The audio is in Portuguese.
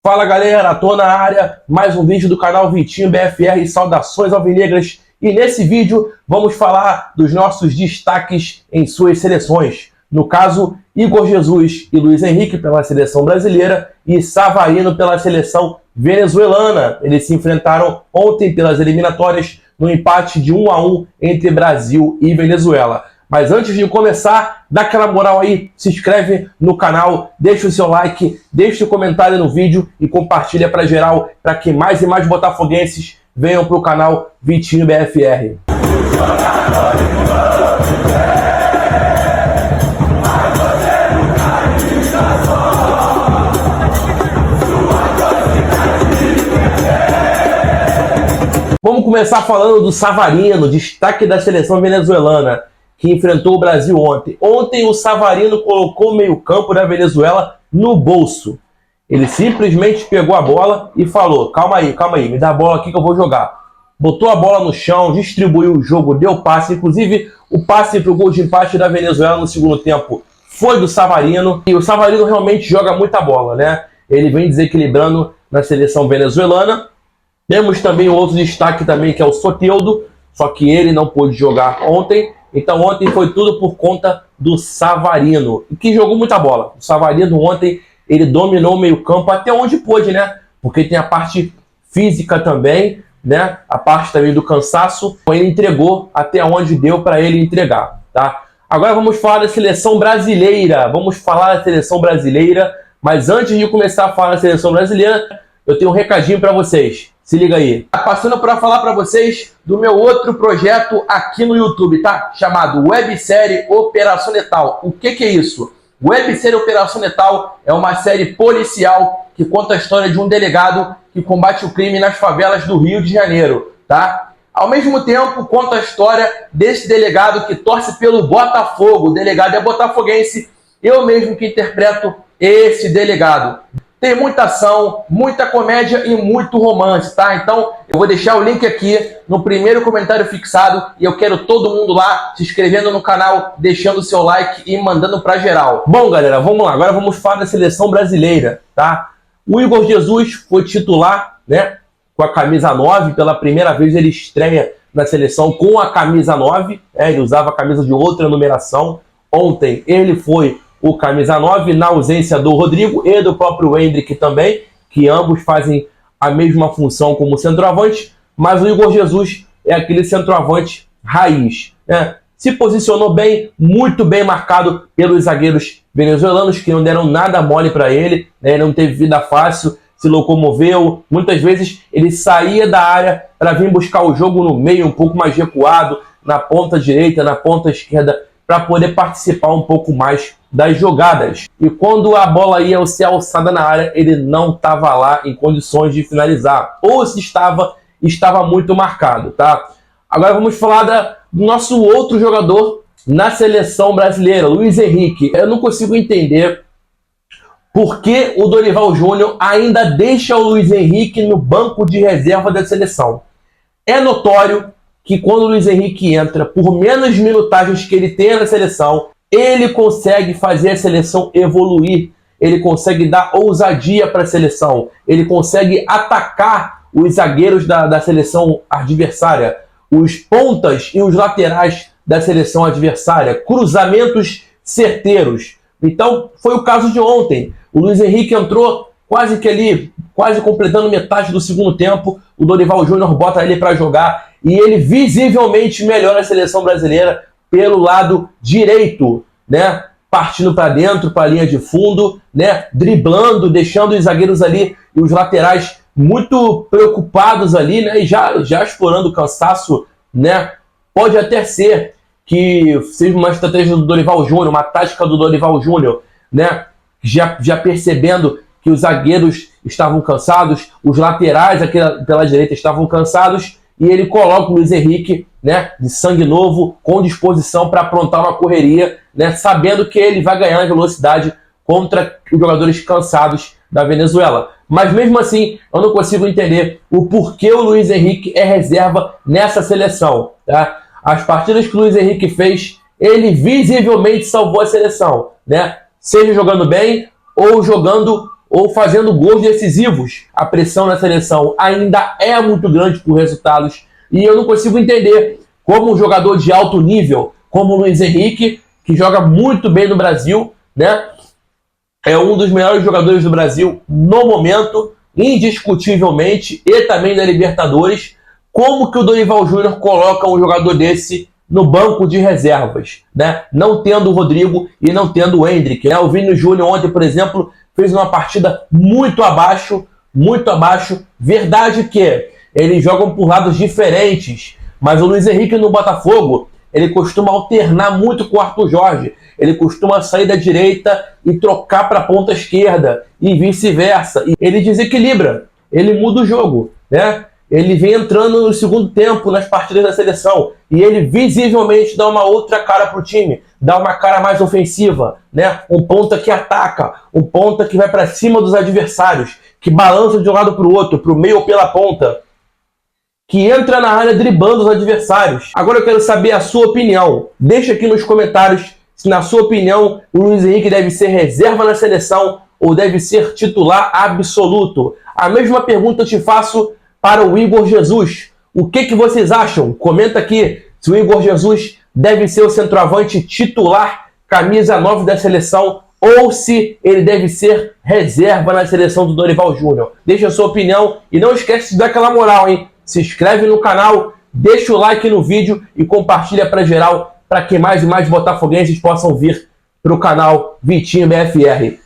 Fala galera, tô na área, mais um vídeo do canal Vitinho BFR, saudações alvinegras, e nesse vídeo vamos falar dos nossos destaques em suas seleções. No caso, Igor Jesus e Luiz Henrique pela seleção brasileira e Savarino pela seleção venezuelana. Eles se enfrentaram ontem pelas eliminatórias no empate de 1-1 entre Brasil e Venezuela. Mas antes de começar, dá aquela moral aí, se inscreve no canal, deixa o seu like, deixa o comentário no vídeo e compartilha para geral, para que mais e mais botafoguenses venham para o canal Vitinho BFR. Vamos começar falando do Savarino, destaque da seleção venezuelana, que enfrentou o Brasil ontem. Ontem o Savarino colocou o meio-campo da Venezuela no bolso. Ele simplesmente pegou a bola e falou: calma aí, me dá a bola aqui que eu vou jogar. Botou a bola no chão, distribuiu o jogo, deu passe. Inclusive, o passe para o gol de empate da Venezuela no segundo tempo foi do Savarino. E o Savarino realmente joga muita bola, né? Ele vem desequilibrando na seleção venezuelana. Temos também outro destaque também, que é o Soteldo, só que ele não pôde jogar ontem. Então ontem foi tudo por conta do Savarino, que jogou muita bola. O Savarino ontem, ele dominou o meio campo até onde pôde, né? Porque tem a parte física também, né? A parte também do cansaço. Ele entregou até onde deu para ele entregar, tá? Agora vamos falar da seleção brasileira. Mas antes de começar a falar da seleção brasileira, eu tenho um recadinho para vocês. Se liga aí. Passando para falar para vocês do meu outro projeto aqui no YouTube, tá? Chamado Websérie Operação Letal. O que é isso? Websérie Operação Letal é uma série policial que conta a história de um delegado que combate o crime nas favelas do Rio de Janeiro, tá? Ao mesmo tempo, conta a história desse delegado que torce pelo Botafogo. O delegado é botafoguense, eu mesmo que interpreto esse delegado. Tem muita ação, muita comédia e muito romance, tá? Então, eu vou deixar o link aqui no primeiro comentário fixado e eu quero todo mundo lá se inscrevendo no canal, deixando o seu like e mandando pra geral. Bom, galera, vamos lá. Agora vamos falar da seleção brasileira, tá? O Igor Jesus foi titular, né? Com a camisa 9. Pela primeira vez ele estreia na seleção com a camisa 9. Ele usava a camisa de outra numeração. Ontem ele foi o camisa 9, na ausência do Rodrigo e do próprio Hendrick também, que ambos fazem a mesma função como centroavante, mas o Igor Jesus é aquele centroavante raiz, né? Se posicionou bem, muito bem marcado pelos zagueiros venezuelanos, que não deram nada mole para ele, né? Não teve vida fácil, se locomoveu, muitas vezes ele saía da área para vir buscar o jogo no meio, um pouco mais recuado, na ponta direita, na ponta esquerda, para poder participar um pouco mais das jogadas. E quando a bola ia ser alçada na área, ele não estava lá em condições de finalizar. Ou se estava muito marcado, tá? Agora vamos falar do nosso outro jogador na seleção brasileira, Luiz Henrique. Eu não consigo entender por que o Dorival Júnior ainda deixa o Luiz Henrique no banco de reserva da seleção. É notório que quando o Luiz Henrique entra, por menos minutagens que ele tenha na seleção, ele consegue fazer a seleção evoluir, ele consegue dar ousadia para a seleção, ele consegue atacar os zagueiros da seleção adversária, os pontas e os laterais da seleção adversária, cruzamentos certeiros. Então, foi o caso de ontem. O Luiz Henrique entrou quase completando metade do segundo tempo, o Dorival Júnior bota ele para jogar e ele visivelmente melhora a seleção brasileira pelo lado direito, né? Partindo para dentro, para a linha de fundo, né? Driblando, deixando os zagueiros ali e os laterais muito preocupados ali, né? E já explorando o cansaço, né? Pode até ser que seja uma estratégia do Dorival Júnior, uma tática do Dorival Júnior, né? Já percebendo que os zagueiros estavam cansados, os laterais aqui pela direita estavam cansados, e ele coloca o Luiz Henrique, né, de sangue novo, com disposição para aprontar uma correria, né, sabendo que ele vai ganhar velocidade contra os jogadores cansados da Venezuela. Mas mesmo assim, eu não consigo entender o porquê o Luiz Henrique é reserva nessa seleção, tá? As partidas que o Luiz Henrique fez, ele visivelmente salvou a seleção, né? Seja jogando bem ou jogando ou fazendo gols decisivos. A pressão na seleção ainda é muito grande por resultados e eu não consigo entender como um jogador de alto nível, como o Luiz Henrique, que joga muito bem no Brasil, né? É um dos melhores jogadores do Brasil no momento, indiscutivelmente, e também da Libertadores. Como que o Dorival Júnior coloca um jogador desse no banco de reservas, né? Não tendo o Rodrigo e não tendo o Endrick, né? O Vini Júnior ontem, por exemplo, fez uma partida muito abaixo, muito abaixo. Verdade que eles jogam por lados diferentes, mas o Luiz Henrique no Botafogo, ele costuma alternar muito com o Arthur Jorge. Ele costuma sair da direita e trocar para a ponta esquerda e vice-versa. E ele desequilibra, ele muda o jogo, né? Ele vem entrando no segundo tempo nas partidas da seleção e ele visivelmente dá uma outra cara para o time, dá uma cara mais ofensiva, né? Um ponta que ataca, um ponta que vai para cima dos adversários, que balança de um lado para o outro, para o meio ou pela ponta, que entra na área driblando os adversários. Agora eu quero saber a sua opinião. Deixa aqui nos comentários se, na sua opinião, o Luiz Henrique deve ser reserva na seleção ou deve ser titular absoluto. A mesma pergunta eu te faço para o Igor Jesus. O que vocês acham? Comenta aqui se o Igor Jesus deve ser o centroavante titular, camisa 9 da seleção, ou se ele deve ser reserva na seleção do Dorival Júnior. Deixa a sua opinião e não esquece de dar aquela moral, hein? Se inscreve no canal, deixa o like no vídeo e compartilha para geral, para que mais e mais botafoguenses possam vir para o canal Vitinho BFR.